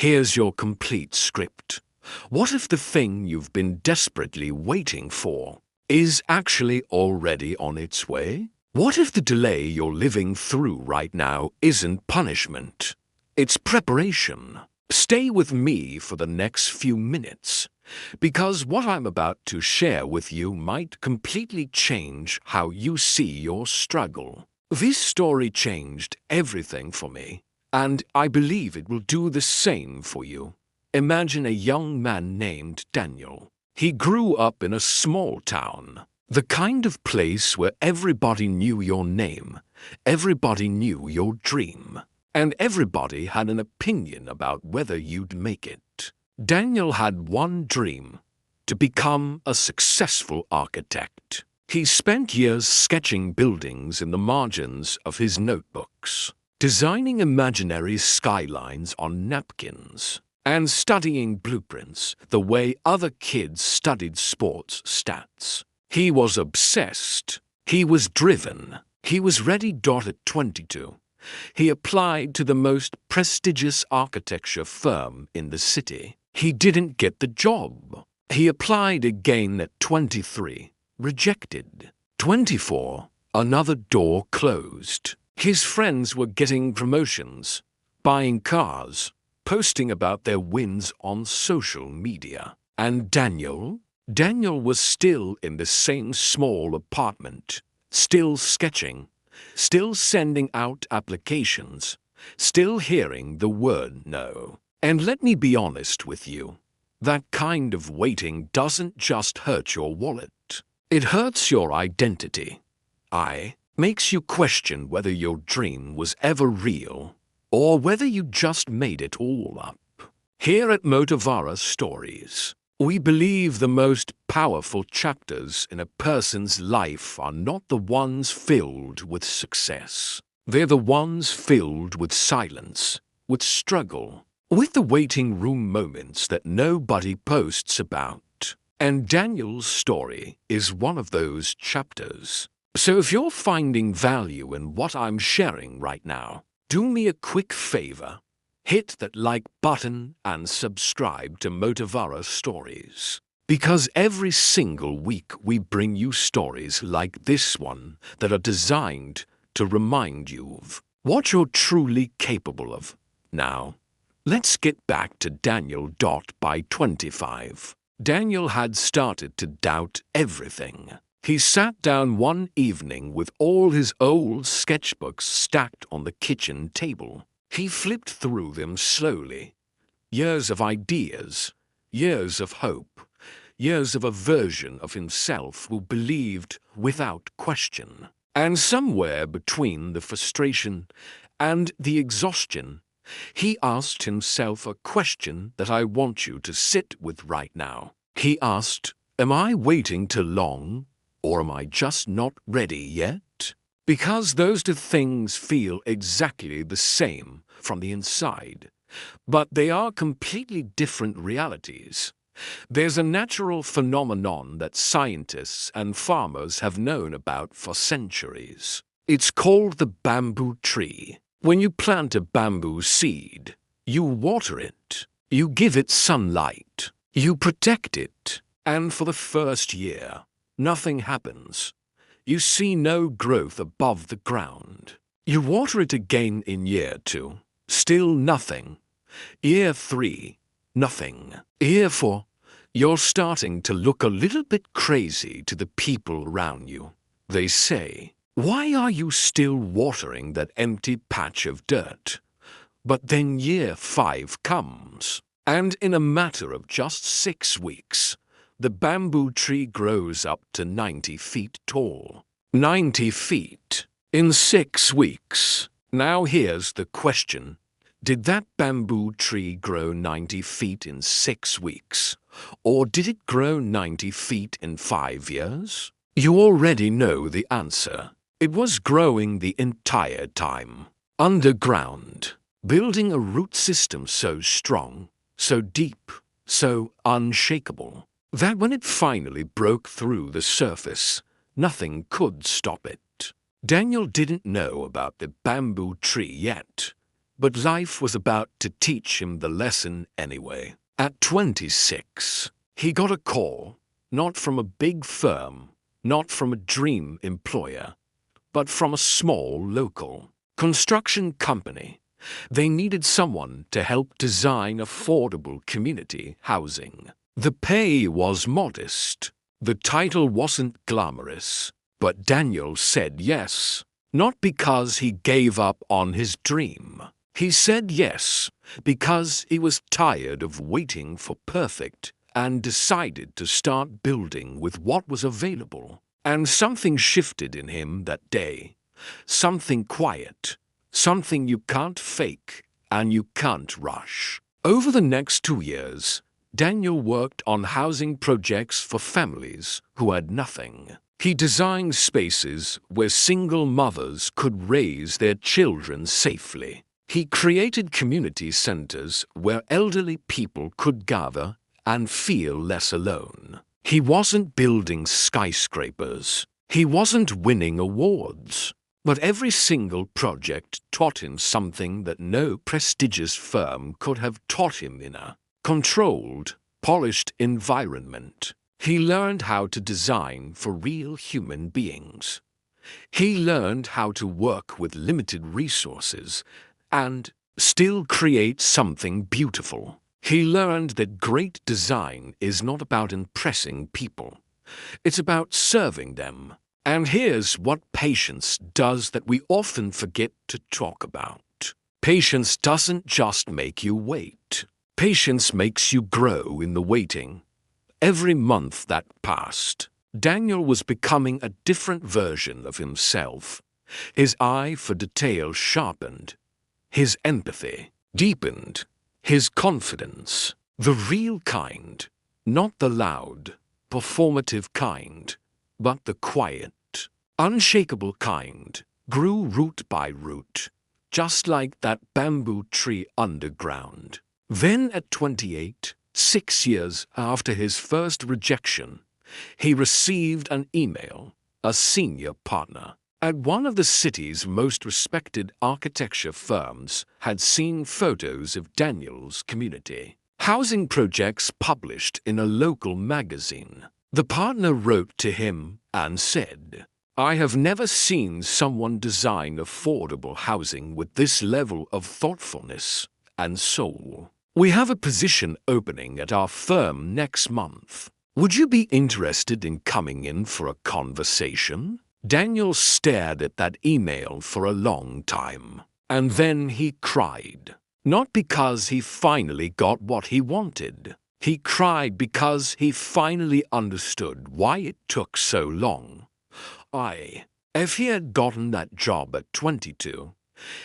Here's your complete script. What if the thing you've been desperately waiting for is actually already on its way? What if the delay you're living through right now isn't punishment? It's preparation. Stay with me for the next few minutes, because what I'm about to share with you might completely change how you see your struggle. This story changed everything for me, and I believe it will do the same for you. Imagine a young man named Daniel. He grew up in a small town, the kind of place where everybody knew your name, everybody knew your dream, and everybody had an opinion about whether you'd make it. Daniel had one dream: to become a successful architect. He spent years sketching buildings in the margins of his notebooks, designing imaginary skylines on napkins, and studying blueprints the way other kids studied sports stats. He was obsessed. He was driven. He was ready. At 22, he applied to the most prestigious architecture firm in the city. He didn't get the job. He applied again at 23, rejected. 24, another door closed. His friends were getting promotions, buying cars, posting about their wins on social media. And Daniel was still in the same small apartment, still sketching, still sending out applications, still hearing the word no. And let me be honest with you, that kind of waiting doesn't just hurt your wallet. It hurts your identity. Makes you question whether your dream was ever real, or whether you just made it all up. Here at Motivara Stories, we believe the most powerful chapters in a person's life are not the ones filled with success. They're the ones filled with silence, with struggle, with the waiting room moments that nobody posts about. And Daniel's story is one of those chapters. So if you're finding value in what I'm sharing right now, do me a quick favor. Hit that like button and subscribe to Motivara Stories. Because every single week we bring you stories like this one that are designed to remind you of what you're truly capable of. Now, let's get back to Daniel. By 25, Daniel had started to doubt everything. He sat down one evening with all his old sketchbooks stacked on the kitchen table. He flipped through them slowly. Years of ideas, years of hope, years of a version of himself who believed without question. And somewhere between the frustration and the exhaustion, he asked himself a question that I want you to sit with right now. He asked, am I waiting too long? Or am I just not ready yet? Because those two things feel exactly the same from the inside, but they are completely different realities. There's a natural phenomenon that scientists and farmers have known about for centuries. It's called the bamboo tree. When you plant a bamboo seed, you water it, you give it sunlight, you protect it, and for the first year, nothing happens. You see no growth above the ground. You water it again in year 2. Still nothing. Year 3. Nothing. Year 4. You're starting to look a little bit crazy to the people around you. They say, why are you still watering that empty patch of dirt? But then year 5 comes, and in a matter of just 6 weeks, the bamboo tree grows up to 90 feet tall. 90 feet in 6 weeks. Now here's the question. Did that bamboo tree grow 90 feet in 6 weeks? Or did it grow 90 feet in 5 years? You already know the answer. It was growing the entire time. Underground. Building a root system so strong, so deep, so unshakable, that when it finally broke through the surface, nothing could stop it. Daniel didn't know about the bamboo tree yet, But life was about to teach him the lesson anyway. At 26, he got a call, not from a big firm, not from a dream employer, but from a small local construction company. They needed someone to help design affordable community housing. The pay was modest. The title wasn't glamorous. But Daniel said yes, not because he gave up on his dream. He said yes because he was tired of waiting for perfect and decided to start building with what was available. And something shifted in him that day. Something quiet. Something you can't fake and you can't rush. Over the next 2 years, Daniel worked on housing projects for families who had nothing. He designed spaces where single mothers could raise their children safely. He created community centers where elderly people could gather and feel less alone. He wasn't building skyscrapers. He wasn't winning awards. But every single project taught him something that no prestigious firm could have taught him in a controlled, polished environment. He learned how to design for real human beings. He learned how to work with limited resources and still create something beautiful. He learned that great design is not about impressing people. It's about serving them. And here's what patience does that we often forget to talk about. Patience doesn't just make you wait. Patience makes you grow in the waiting. Every month that passed, Daniel was becoming a different version of himself. His eye for detail sharpened. His empathy deepened. His confidence, the real kind, not the loud, performative kind, but the quiet, unshakable kind, grew root by root, just like that bamboo tree underground. Then at 28, 6 years after his first rejection, he received an email. A senior partner at one of the city's most respected architecture firms had seen photos of Daniel's community housing projects published in a local magazine. The partner wrote to him and said, "I have never seen someone design affordable housing with this level of thoughtfulness and soul. We have a position opening at our firm next month. Would you be interested in coming in for a conversation?" Daniel stared at that email for a long time, and then he cried. Not because he finally got what he wanted. He cried because he finally understood why it took so long. If he had gotten that job at 22,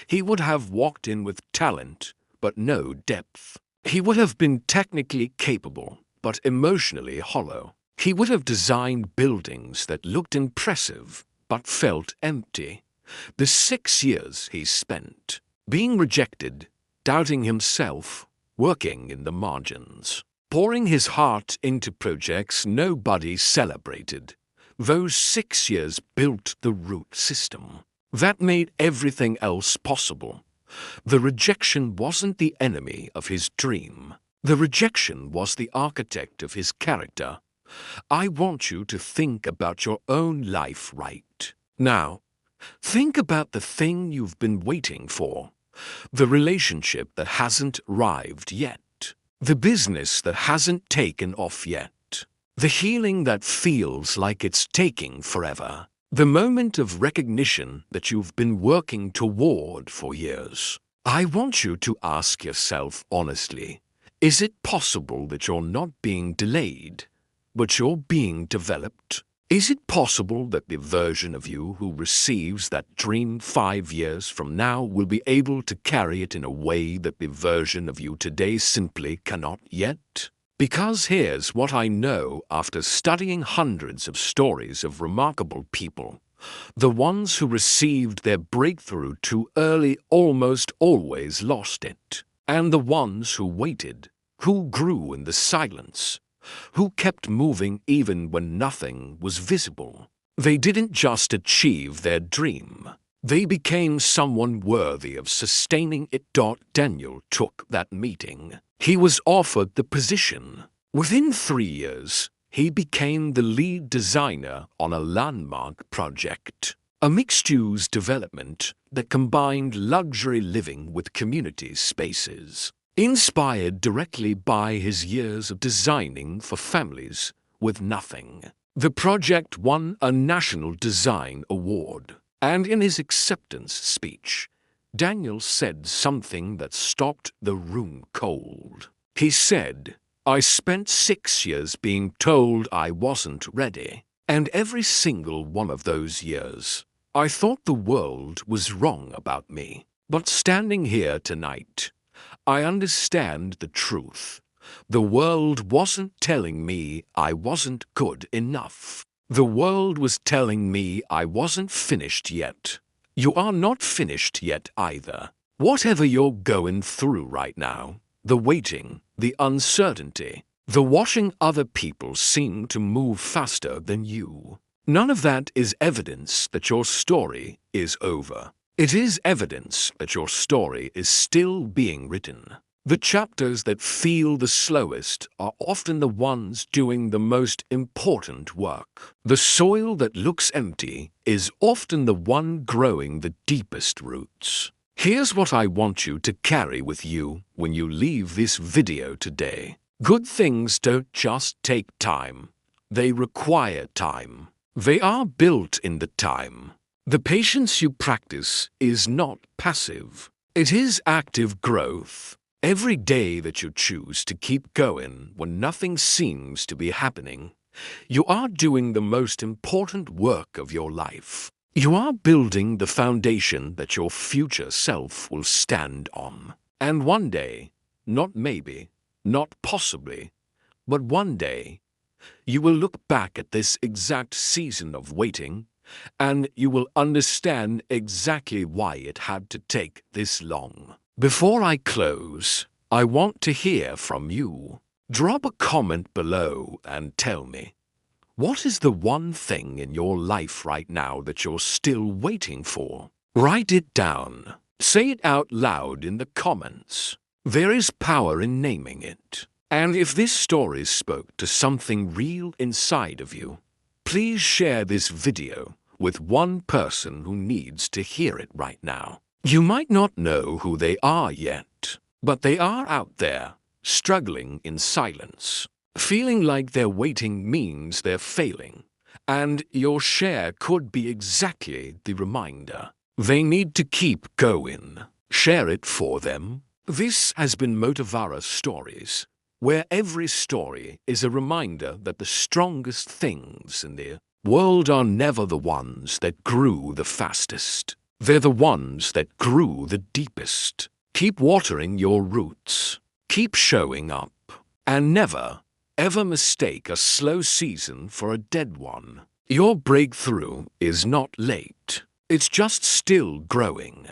he would have walked in with talent, but no depth. He would have been technically capable, but emotionally hollow. He would have designed buildings that looked impressive, but felt empty. The 6 years he spent being rejected, doubting himself, working in the margins, pouring his heart into projects nobody celebrated. Those 6 years built the root system that made everything else possible. The rejection wasn't the enemy of his dream. The rejection was the architect of his character. I want you to think about your own life right now. Think about the thing you've been waiting for, the relationship that hasn't arrived yet, the business that hasn't taken off yet, the healing that feels like it's taking forever, the moment of recognition that you've been working toward for years. I want you to ask yourself honestly, is it possible that you're not being delayed, but you're being developed? Is it possible that the version of you who receives that dream 5 years from now will be able to carry it in a way that the version of you today simply cannot yet? Because here's what I know after studying hundreds of stories of remarkable people. The ones who received their breakthrough too early almost always lost it. And the ones who waited, who grew in the silence, who kept moving even when nothing was visible, they didn't just achieve their dream. They became someone worthy of sustaining it. Daniel took that meeting. He was offered the position. Within 3 years, he became the lead designer on a landmark project, a mixed-use development that combined luxury living with community spaces. Inspired directly by his years of designing for families with nothing, the project won a National Design Award. And in his acceptance speech, Daniel said something that stopped the room cold. He said, "I spent 6 years being told I wasn't ready, and every single one of those years, I thought the world was wrong about me. But standing here tonight, I understand the truth. The world wasn't telling me I wasn't good enough. The world was telling me I wasn't finished yet. You are not finished yet either. Whatever you're going through right now, the waiting, the uncertainty, the watching other people seem to move faster than you, none of that is evidence that your story is over. It is evidence that your story is still being written. The chapters that feel the slowest are often the ones doing the most important work. The soil that looks empty is often the one growing the deepest roots. Here's what I want you to carry with you when you leave this video today. Good things don't just take time. They require time. They are built in the time. The patience you practice is not passive. It is active growth. Every day that you choose to keep going when nothing seems to be happening, you are doing the most important work of your life. You are building the foundation that your future self will stand on. And one day, not maybe, not possibly, but one day, you will look back at this exact season of waiting, and you will understand exactly why it had to take this long. Before I close, I want to hear from you. Drop a comment below and tell me, what is the one thing in your life right now that you're still waiting for? Write it down. Say it out loud in the comments. There is power in naming it. And if this story spoke to something real inside of you, please share this video with one person who needs to hear it right now. You might not know who they are yet, but they are out there, struggling in silence, feeling like their waiting means they're failing, and your share could be exactly the reminder. They need to keep going. Share it for them. This has been Motivara Stories, where every story is a reminder that the strongest things in the world are never the ones that grew the fastest. They're the ones that grew the deepest. Keep watering your roots. Keep showing up. And never, ever mistake a slow season for a dead one. Your breakthrough is not late. It's just still growing.